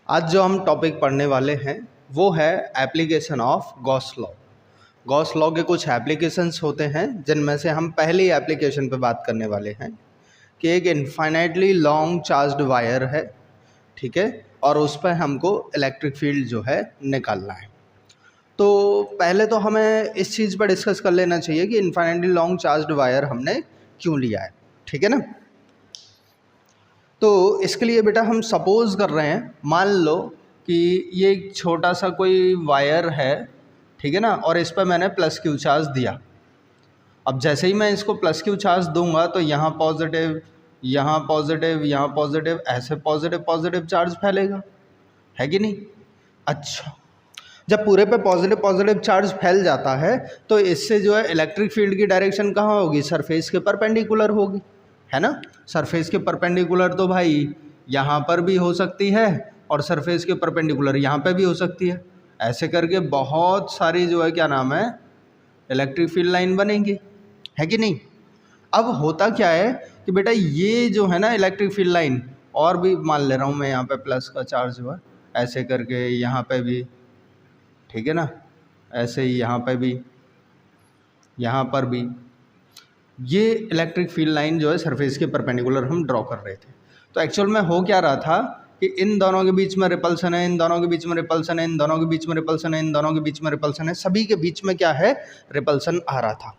आज जो हम टॉपिक पढ़ने वाले हैं वो है application of Gauss law. Gauss law के कुछ एप्लीकेशंस होते हैं जिनमें से हम पहली एप्लीकेशन पे बात करने वाले हैं कि एक इनफाइनाइटली लॉन्ग चार्ज्ड वायर है, ठीक है, और उस पर हमको इलेक्ट्रिक फील्ड जो है निकालना है। तो पहले तो हमें इस चीज़ पर डिस्कस कर लेना चाहिए कि इनफाइनाइटली लॉन्ग चार्ज्ड वायर हमने क्यों लिया है, ठीक है ना। तो इसके लिए बेटा हम सपोज कर रहे हैं, मान लो कि ये एक छोटा सा कोई वायर है, ठीक है ना, और इस पर मैंने प्लस क्यू चार्ज दिया। अब जैसे ही मैं इसको प्लस क्यू चार्ज दूंगा तो यहाँ पॉजिटिव, यहाँ पॉजिटिव, यहाँ पॉजिटिव, ऐसे पॉजिटिव पॉजिटिव चार्ज फैलेगा, है कि नहीं। अच्छा, जब पूरे पे पॉजिटिव पॉजिटिव चार्ज फैल जाता है तो इससे जो है इलेक्ट्रिक फील्ड की डायरेक्शन कहाँ होगी, सरफेस के परपेंडिकुलर होगी, है ना। सरफेस के परपेंडिकुलर तो भाई यहाँ पर भी हो सकती है और सरफेस के परपेंडिकुलर यहाँ पे भी हो सकती है। ऐसे करके बहुत सारी जो है क्या नाम है इलेक्ट्रिक फील्ड लाइन बनेंगी, है कि नहीं। अब होता क्या है कि बेटा ये जो है ना इलेक्ट्रिक फील्ड लाइन, और भी मान ले रहा हूँ मैं यहाँ पे प्लस का चार्ज हुआ, ऐसे करके यहाँ पे भी, ठीक है ना, ऐसे ही यहाँ पे भी, यहाँ पर भी, ये इलेक्ट्रिक फील्ड लाइन जो है सरफेस के परपेंडिकुलर हम ड्रॉ कर रहे थे। तो एक्चुअल में हो क्या रहा था कि इन दोनों के बीच में रिपल्सन है, इन दोनों के बीच में रिपल्सन है, इन दोनों के बीच में रिपल्सन है, इन दोनों के बीच में रिपल्सन है, सभी के बीच में क्या है, रिपल्सन आ रहा था।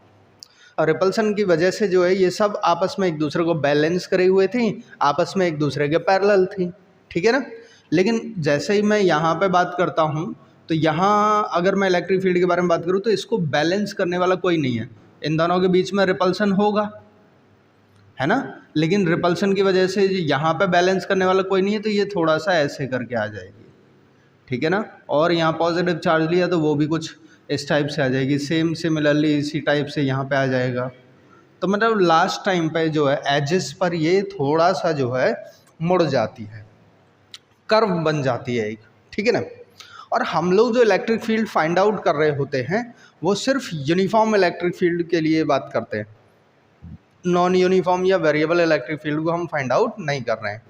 और रिपल्सन की वजह से जो है ये सब आपस में एक दूसरे को बैलेंस करे हुए थी, आपस में एक दूसरे के पैरेलल थी, ठीक है ना। लेकिन जैसे ही मैं यहाँ पे बात करता हूँ तो यहाँ अगर मैं इलेक्ट्रिक फील्ड के बारे में बात करूँ तो इसको बैलेंस करने वाला कोई नहीं है, इन दोनों के बीच में रिपल्सन होगा, है ना, लेकिन रिपल्सन की वजह से यहाँ पे बैलेंस करने वाला कोई नहीं है तो ये थोड़ा सा ऐसे करके आ जाएगी, ठीक है ना। और यहाँ पॉजिटिव चार्ज लिया तो वो भी कुछ इस टाइप से आ जाएगी, सेम सिमिलरली इसी टाइप से यहाँ पे आ जाएगा। तो मतलब लास्ट टाइम पे जो है एजेस पर ये थोड़ा सा जो है मुड़ जाती है, कर्व बन जाती है एक, ठीक है ना। और हम लोग जो इलेक्ट्रिक फील्ड फाइंड आउट कर रहे होते हैं वो सिर्फ यूनिफॉर्म इलेक्ट्रिक फील्ड के लिए बात करते हैं, नॉन यूनिफॉर्म या वेरिएबल इलेक्ट्रिक फील्ड को हम फाइंड आउट नहीं कर रहे हैं,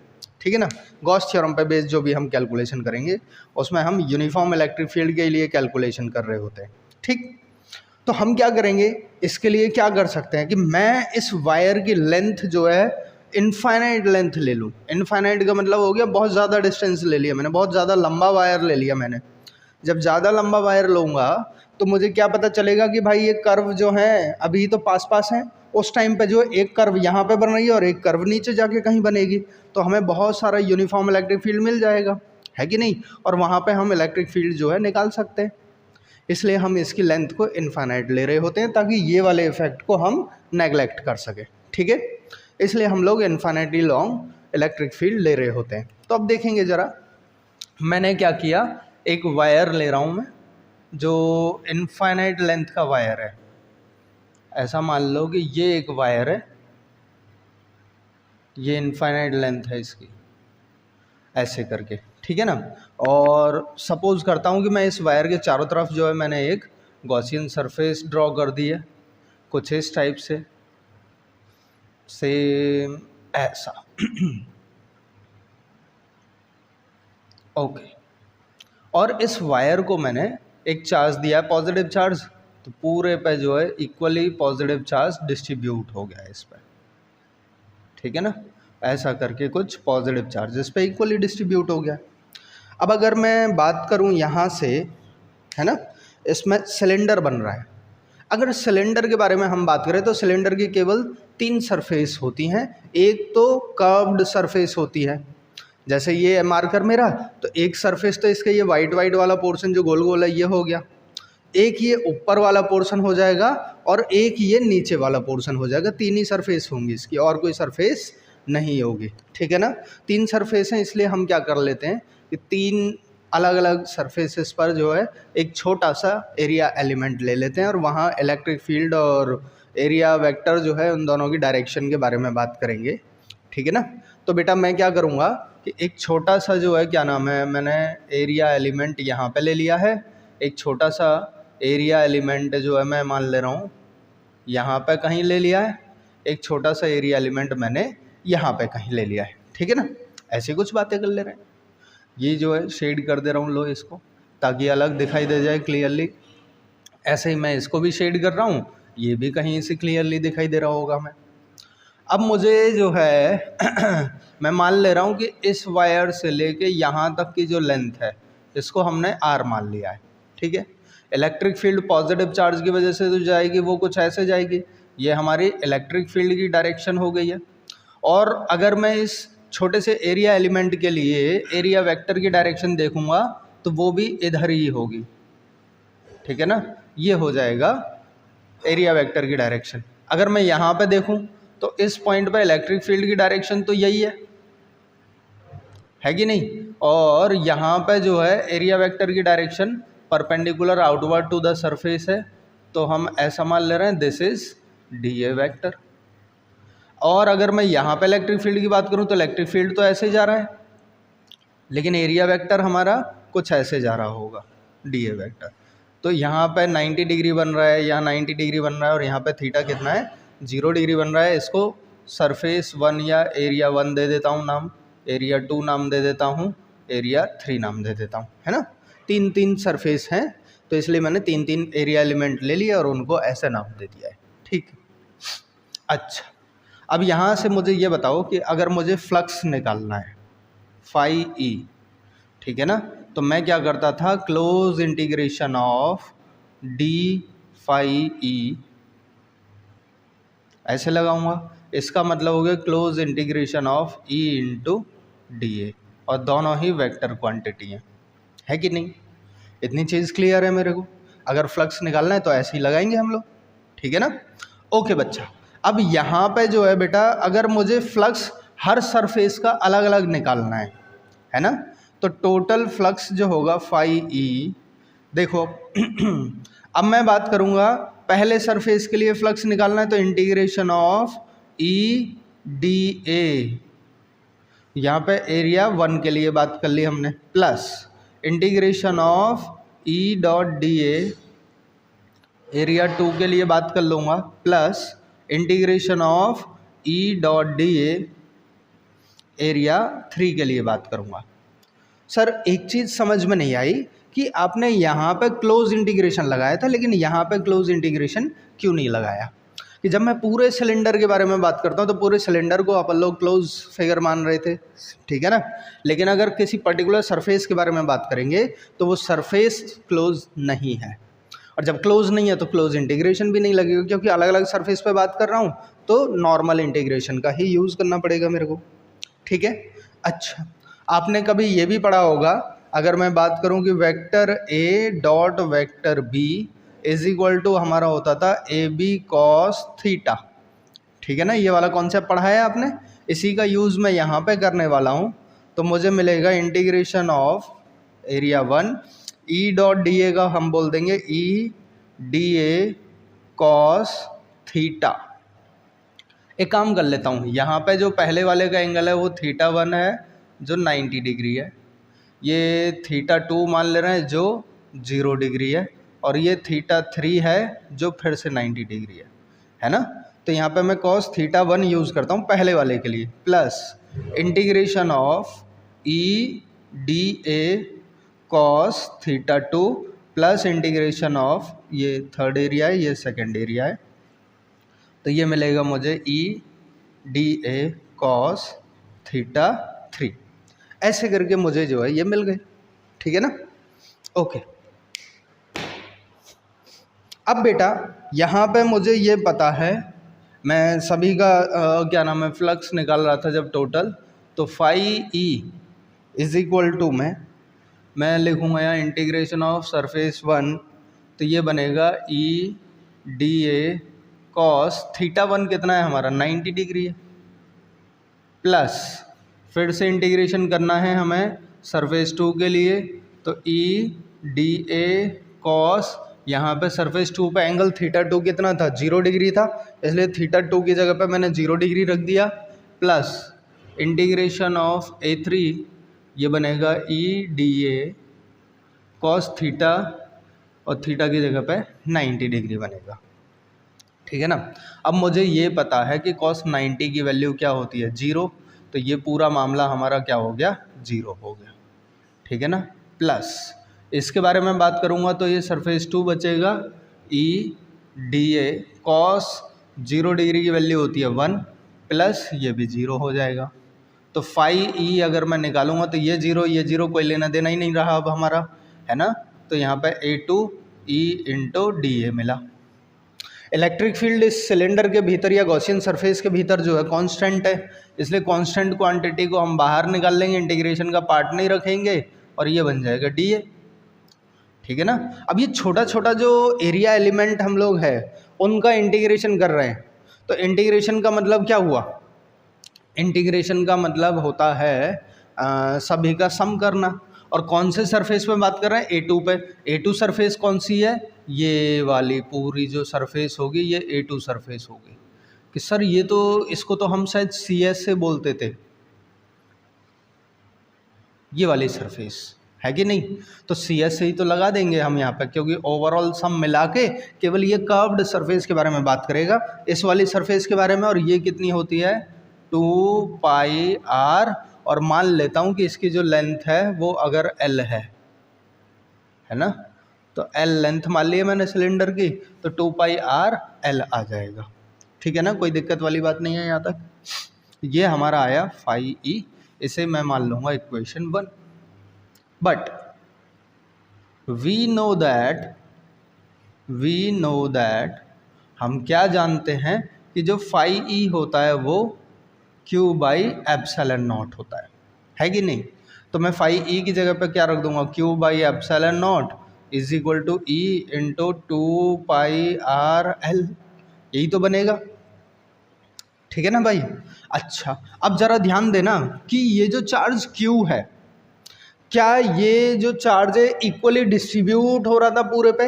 ठीक है ना। गॉस थ्योरम पे बेस्ड जो भी हम कैलकुलेशन करेंगे उसमें हम यूनिफॉर्म इलेक्ट्रिक फील्ड के लिए कैलकुलेशन कर रहे होते हैं, ठीक। तो हम क्या करेंगे, इसके लिए क्या कर सकते हैं कि मैं इस वायर की लेंथ जो है इनफाइनाइट लेंथ ले लूँ। इनफाइनाइट का मतलब हो गया बहुत ज़्यादा डिस्टेंस ले लिया मैंने, बहुत ज़्यादा लंबा वायर ले लिया मैंने। जब ज़्यादा लंबा वायर लूँगा तो मुझे क्या पता चलेगा कि भाई ये कर्व जो है अभी तो पास पास हैं, उस टाइम पे जो एक कर्व यहाँ पे बन रही है और एक कर्व नीचे जाके कहीं बनेगी, तो हमें बहुत सारा यूनिफॉर्म इलेक्ट्रिक फील्ड मिल जाएगा, है कि नहीं। और वहाँ पे हम इलेक्ट्रिक फील्ड जो है निकाल सकते हैं। इसलिए हम इसकी लेंथ को इनफाइनाइट ले रहे होते हैं ताकि ये वाले इफेक्ट को हम नेगलेक्ट कर सकें, ठीक है। इसलिए हम लोग इनफाइनाइटली लॉन्ग इलेक्ट्रिक फील्ड ले रहे होते हैं। तो अब देखेंगे ज़रा, मैंने क्या किया, एक वायर ले रहा हूँ मैं जो इनफाइनाइट लेंथ का वायर है। ऐसा मान लो कि ये एक वायर है, ये इनफाइनाइट लेंथ है इसकी, ऐसे करके, ठीक है ना। और सपोज करता हूँ कि मैं इस वायर के चारों तरफ जो है मैंने एक गॉसियन सरफेस ड्रॉ कर दी है, कुछ इस टाइप से, सेम ऐसा ओके। और इस वायर को मैंने एक चार्ज दिया है, पॉजिटिव चार्ज, तो पूरे पे जो है इक्वली पॉजिटिव चार्ज डिस्ट्रीब्यूट हो गया है इस पर, ठीक है ना। ऐसा करके कुछ पॉजिटिव चार्ज इस पर इक्वली डिस्ट्रीब्यूट हो गया। अब अगर मैं बात करूं यहाँ से, है ना, इसमें सिलेंडर बन रहा है। अगर सिलेंडर के बारे में हम बात करें तो सिलेंडर की केवल 3 सरफेस होती हैं। एक तो कर्व्ड सरफेस होती है, जैसे ये है मार्कर मेरा, तो एक सरफेस तो इसका ये वाइट वाइट वाला पोर्शन जो गोल गोल है ये हो गया, एक ये ऊपर वाला पोर्शन हो जाएगा और एक ये नीचे वाला पोर्शन हो जाएगा। 3 ही सरफेस होंगी इसकी, और कोई सरफेस नहीं होगी, ठीक है ना। 3 सरफेस हैं, इसलिए हम क्या कर लेते हैं कि 3 अलग अलग सरफेसेस पर जो है एक छोटा सा एरिया एलिमेंट ले लेते हैं और वहाँ इलेक्ट्रिक फील्ड और एरिया वेक्टर जो है उन दोनों की डायरेक्शन के बारे में बात करेंगे, ठीक है ना। तो बेटा मैं क्या करूँगा कि एक छोटा सा जो है क्या नाम है, मैंने एरिया एलिमेंट यहाँ पे ले लिया है, एक छोटा सा एरिया एलिमेंट जो है मैं मान ले रहा हूँ यहाँ पे कहीं ले लिया है, एक छोटा सा एरिया एलिमेंट मैंने यहाँ पे कहीं ले लिया है, ठीक है ना। ऐसी कुछ बातें कर ले रहे हैं। ये जो है शेड कर दे रहा हूँ लो इसको, ताकि अलग दिखाई दे जाए क्लियरली। ऐसे ही मैं इसको भी शेड कर रहा हूँ, ये भी कहीं से क्लियरली दिखाई दे रहा होगा हमें। अब मुझे जो है मैं मान ले रहा हूँ कि इस वायर से लेके यहाँ तक की जो लेंथ है इसको हमने r मान लिया है, ठीक है। इलेक्ट्रिक फील्ड पॉजिटिव चार्ज की वजह से जो जाएगी वो कुछ ऐसे जाएगी, ये हमारी इलेक्ट्रिक फील्ड की डायरेक्शन हो गई है। और अगर मैं इस छोटे से एरिया एलिमेंट के लिए एरिया वेक्टर की डायरेक्शन देखूंगा तो वो भी इधर ही होगी, ठीक है ना, ये हो जाएगा एरिया वेक्टर की डायरेक्शन। अगर मैं यहाँ पे देखूं तो इस पॉइंट पे इलेक्ट्रिक फील्ड की डायरेक्शन तो यही है कि नहीं, और यहाँ पे जो है एरिया वेक्टर की direction perpendicular outward to the surface है, तो हम ऐसा मान ले रहे हैं दिस इज dA वेक्टर। और अगर मैं यहाँ पे इलेक्ट्रिक फील्ड की बात करूँ तो इलेक्ट्रिक फील्ड तो ऐसे जा रहा है, लेकिन एरिया वेक्टर हमारा कुछ ऐसे जा रहा होगा dA वेक्टर। तो यहाँ पे 90 डिग्री बन रहा है, यहाँ 90 डिग्री बन रहा है, और यहाँ पे थीटा कितना है 0 डिग्री बन रहा है। इसको सरफेस 1 या एरिया 1 दे देता हूँ नाम, एरिया 2 नाम दे देता हूँ, एरिया 3 नाम दे देता हूँ, है ना। 3 सरफेस हैं तो इसलिए मैंने 3 एरिया एलिमेंट ले लिए और उनको ऐसे नाम दे दिया है, ठीक। अच्छा, अब यहाँ से मुझे ये बताओ कि अगर मुझे फ्लक्स निकालना है फाई ई, ठीक है ना, तो मैं क्या करता था, close integration of D phi E ऐसे लगाऊंगा। इसका मतलब हो गया close integration of E into D A, और दोनों ही वेक्टर क्वांटिटी हैं, है कि नहीं। इतनी चीज़ क्लियर है मेरे को। अगर फ्लक्स निकालना है तो ऐसे ही लगाएंगे हम लोग, ठीक है ना। ओके बच्चा, अब यहाँ पे जो है बेटा, अगर मुझे फ्लक्स हर सरफेस का अलग अलग निकालना है ना, तो टोटल फ्लक्स जो होगा फाई ई, देखो अब मैं बात करूँगा पहले सरफेस के लिए फ्लक्स निकालना है तो integration of E D A, यहाँ पे एरिया 1 के लिए बात कर ली हमने, plus integration of E dot D A area 2 के लिए बात कर लूँगा, plus integration of E dot D A area 3 के लिए बात करूँगा। सर एक चीज़ समझ में नहीं आई कि आपने यहाँ पे क्लोज इंटीग्रेशन लगाया था लेकिन यहाँ पे क्लोज इंटीग्रेशन क्यों नहीं लगाया। कि जब मैं पूरे सिलेंडर के बारे में बात करता हूँ तो पूरे सिलेंडर को अपन लोग क्लोज फिगर मान रहे थे, ठीक है ना, लेकिन अगर किसी पर्टिकुलर सरफेस के बारे में बात करेंगे तो वो सरफेस क्लोज नहीं है, और जब क्लोज नहीं है तो क्लोज इंटीग्रेशन भी नहीं लगेगा, क्योंकि अलग अलग सरफेस पे बात कर रहा हूँ तो नॉर्मल इंटीग्रेशन का ही यूज़ करना पड़ेगा मेरे को, ठीक है। अच्छा, आपने कभी ये भी पढ़ा होगा, अगर मैं बात करूं कि vector A dot vector B is equal to हमारा होता था ए बी कॉस थीटा, ठीक है ना, ये वाला कॉन्सेप्ट पढ़ा है आपने, इसी का यूज़ मैं यहाँ पे करने वाला हूँ। तो मुझे मिलेगा integration of area 1 E dot D A का हम बोल देंगे E D A cos theta. एक काम कर लेता हूँ, यहाँ पे जो पहले वाले का एंगल है वो थीटा 1 है जो 90 डिग्री है, ये थीटा 2 मान ले रहे हैं जो 0 डिग्री है, और ये थीटा 3 है जो फिर से 90 डिग्री है ना। तो यहाँ पे मैं कॉस थीटा 1 यूज़ करता हूँ पहले वाले के लिए, plus integration of E D A cos theta 2 plus integration of ये थर्ड एरिया है, ये सेकेंड एरिया है, तो ये मिलेगा मुझे E D A cos theta 3। ऐसे करके मुझे जो है ये मिल गए, ठीक है ना। ओके, अब बेटा यहाँ पे मुझे ये पता है, मैं सभी का क्या नाम है फ्लक्स निकाल रहा था जब टोटल, तो phi E is equal to मैं लिखूँगा यहाँ इंटीग्रेशन ऑफ सरफेस 1, तो ये बनेगा E D A cos theta 1 कितना है हमारा 90 डिग्री है, प्लस फिर से इंटीग्रेशन करना है हमें सरफेस 2 के लिए, तो ई डी ए कॉस, यहाँ पे सरफेस 2 पे एंगल थीटा 2 कितना था 0 डिग्री था, इसलिए थीटा 2 की जगह पे मैंने 0 डिग्री रख दिया, प्लस इंटीग्रेशन ऑफ A3 ये बनेगा E D A cos theta, और थीटा की जगह पे 90 डिग्री बनेगा, ठीक है ना। अब मुझे ये पता है कि कॉस 90 की वैल्यू क्या होती है 0, तो ये पूरा मामला हमारा क्या हो गया 0 हो गया, ठीक है ना, प्लस इसके बारे में बात करूँगा तो ये सरफेस 2 बचेगा E D A cos 0 degree की वैल्यू होती है 1 प्लस ये भी 0 हो जाएगा। तो फाई ई अगर मैं निकालूंगा तो ये 0 कोई लेना देना ही नहीं रहा अब हमारा, है ना। तो यहाँ पे A2 E इंटू डी ए मिला। इलेक्ट्रिक फील्ड इस सिलेंडर के भीतर या गॉसियन सरफेस के भीतर जो है कांस्टेंट है, इसलिए कांस्टेंट क्वांटिटी को हम बाहर निकाल लेंगे, इंटीग्रेशन का पार्ट नहीं रखेंगे और ये बन जाएगा डी ए, ठीक है ना। अब ये छोटा छोटा जो एरिया एलिमेंट हम लोग है उनका इंटीग्रेशन कर रहे हैं, तो इंटीग्रेशन का मतलब क्या हुआ, इंटीग्रेशन का मतलब होता है सभी का सम करना। और कौन से सरफेस पे बात कर रहे हैं, A2 पे। A2 सरफेस कौन सी है, ये वाली पूरी जो सरफेस होगी ये A2 सरफेस होगी। कि सर ये तो इसको तो हम शायद CS से बोलते थे, ये वाली सरफेस है कि नहीं, तो CS से ही तो लगा देंगे हम यहाँ पे, क्योंकि ओवरऑल सम मिला के केवल ये कर्व्ड सरफेस के बारे में बात करेगा, इस वाली सरफेस के बारे में। और ये कितनी होती है 2 पाई r, और मान लेता हूँ कि इसकी जो लेंथ है वो अगर L है ना, तो L लेंथ मान लिया मैंने सिलेंडर की, तो 2 पाई r L आ जाएगा, ठीक है ना। कोई दिक्कत वाली बात नहीं है यहाँ तक। ये हमारा आया फाई ई, इसे मैं मान लूँगा equation 1। But we know that हम क्या जानते हैं कि जो फाई ई होता है वो Q बाई एप्सिलॉन नॉट होता है कि नहीं। तो मैं फाई ई की जगह पे क्या रख दूंगा, Q by epsilon not is equal to E into 2 pi R L, यही तो बनेगा, ठीक है ना भाई। अच्छा अब ज़रा ध्यान देना कि ये जो चार्ज Q है, क्या ये जो चार्ज है इक्वली डिस्ट्रीब्यूट हो रहा था पूरे पे,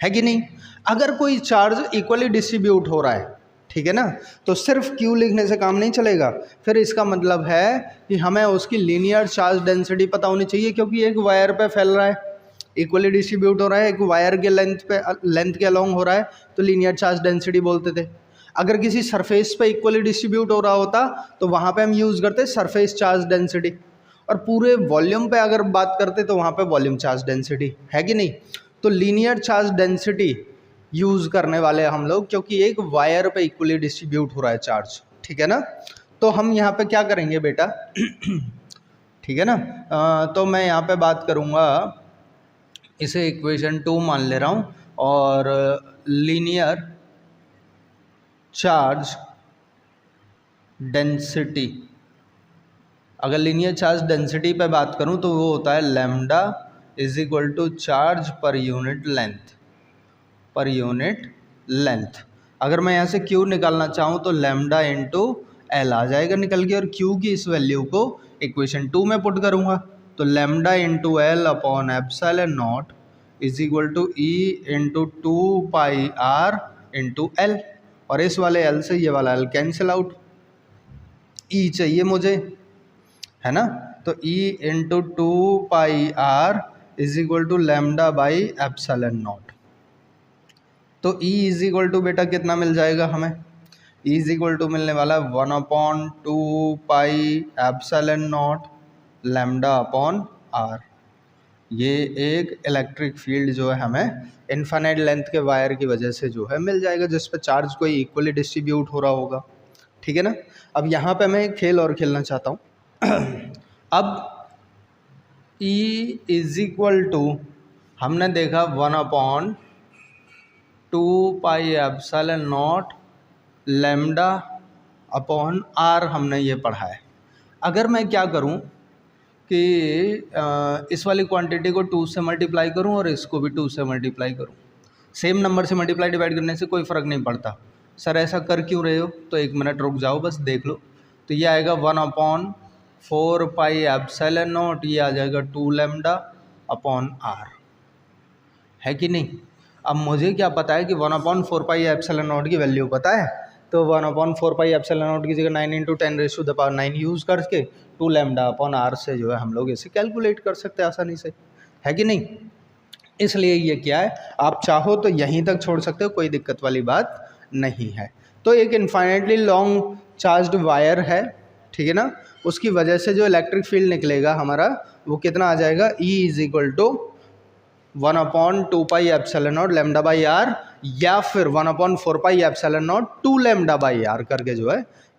है कि नहीं। अगर कोई चार्ज इक्वली डिस्ट्रीब्यूट हो रहा है, ठीक है ना, तो सिर्फ Q लिखने से काम नहीं चलेगा, फिर इसका मतलब है कि हमें उसकी लीनियर चार्ज डेंसिटी पता होनी चाहिए, क्योंकि एक वायर पे फैल रहा है, इक्वली डिस्ट्रीब्यूट हो रहा है, एक वायर के लेंथ के अलोंग हो रहा है, तो लीनियर चार्ज डेंसिटी बोलते थे। अगर किसी सरफेस पे इक्वली डिस्ट्रीब्यूट हो रहा होता तो वहाँ पे हम यूज़ करते सरफेस चार्ज डेंसिटी, और पूरे वॉल्यूम पे अगर बात करते तो वहाँ पे वॉल्यूम चार्ज डेंसिटी, है कि नहीं। तो लीनियर चार्ज डेंसिटी यूज़ करने वाले हम लोग, क्योंकि एक वायर पे इक्वली डिस्ट्रीब्यूट हो रहा है चार्ज, ठीक है ना। तो हम यहाँ पे क्या करेंगे बेटा ठीक है ना, तो मैं यहाँ पे बात करूँगा, इसे इक्वेशन 2 मान ले रहा हूँ, और लीनियर चार्ज डेंसिटी, अगर लीनियर चार्ज डेंसिटी पे बात करूँ तो वो होता है lambda is equal to charge per unit length. अगर मैं यहाँ से Q निकालना चाहूँ तो लैम्डा इंटू एल आ जाएगा निकल के, और Q की इस वैल्यू को इक्वेशन 2 में पुट करूँगा तो lambda into L upon epsilon not is equal to E into 2 pi R into L, और इस वाले एल से ये वाला एल कैंसिल आउट, ई चाहिए मुझे, है ना। तो E into 2 pi R is equal to lambda by epsilon not. तो E इज इक्वल टू बेटा कितना मिल जाएगा हमें, E इज इक्वल टू मिलने वाला है 1/2 pi epsilon not lambda upon R. ये एक इलेक्ट्रिक फील्ड जो है हमें इनफाइनाइट लेंथ के वायर की वजह से जो है मिल जाएगा, जिस पर चार्ज कोई इक्वली डिस्ट्रीब्यूट हो रहा होगा, ठीक है ना। अब यहाँ पे मैं एक खेल और खेलना चाहता हूँ अब E इज इक्वल टू हमने देखा 1/2 pi epsilon not lambda upon R, हमने ये पढ़ा है। अगर मैं क्या करूं कि इस वाली क्वांटिटी को 2 से मल्टीप्लाई करूं और इसको भी 2 से मल्टीप्लाई करूं, सेम नंबर से मल्टीप्लाई डिवाइड करने से कोई फ़र्क नहीं पड़ता। सर ऐसा कर क्यों रहे हो, तो 1 मिनट रुक जाओ बस देख लो। तो ये आएगा 1/4 पाई एप्सिलॉन नॉट, ये आ जाएगा 2 लैम्डा अपॉन आर, है कि नहीं। अब मुझे क्या पता है कि 1/4 पाई एप्सिलॉन नॉट की वैल्यू पता है, तो 1/4 पाई एप्सिलॉन नॉट की जगह 9 × 10⁻⁹ यूज़ करके 2 लैम्डा अपॉन आर से जो है हम लोग इसे कैलकुलेट कर सकते हैं आसानी से, है कि नहीं। इसलिए ये क्या है, आप चाहो तो यहीं तक छोड़ सकते हो, कोई दिक्कत वाली बात नहीं है। तो एक इनफाइनाइटली लॉन्ग चार्ज्ड वायर है, ठीक है ना, उसकी वजह से जो इलेक्ट्रिक फील्ड निकलेगा हमारा वो कितना आ जाएगा, E is equal to 1/2 pi epsilon not lambda by R, या फिर 1/4 pi epsilon not 2 lambda by R करके जो है